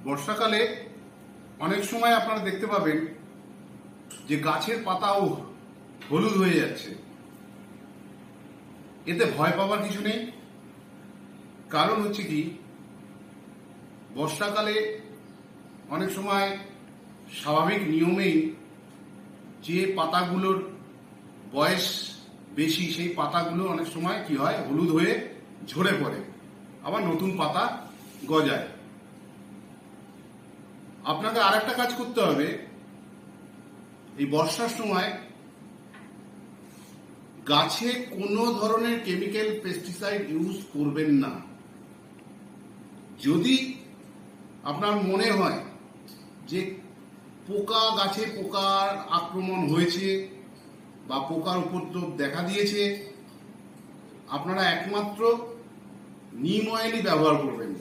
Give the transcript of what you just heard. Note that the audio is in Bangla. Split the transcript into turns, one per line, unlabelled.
বর্ষাকালে অনেক সময় আপনারা দেখতে পাবেন যে গাছের পাতাও হলুদ হয়ে যাচ্ছে। এতে ভয় পাওয়ার কিছু নেই। কারণ হচ্ছে কি, বর্ষাকালে অনেক সময় স্বাভাবিক নিয়মেই যে পাতাগুলোর বয়স বেশি সেই পাতাগুলো অনেক সময় কি হয়, হলুদ হয়ে ঝরে পড়ে, আবার নতুন পাতা গজায়। আপনাকে আরেকটা কাজ করতে হবে, এই বর্ষার সময় গাছে কোনো ধরনের কেমিক্যাল পেস্টিসাইড ইউজ করবেন না। যদি আপনার মনে হয় যে গাছে পোকার আক্রমণ হয়েছে বা পোকার উপদ্রব দেখা দিয়েছে, আপনারা একমাত্র নিম অয়েলই ব্যবহার করবেন।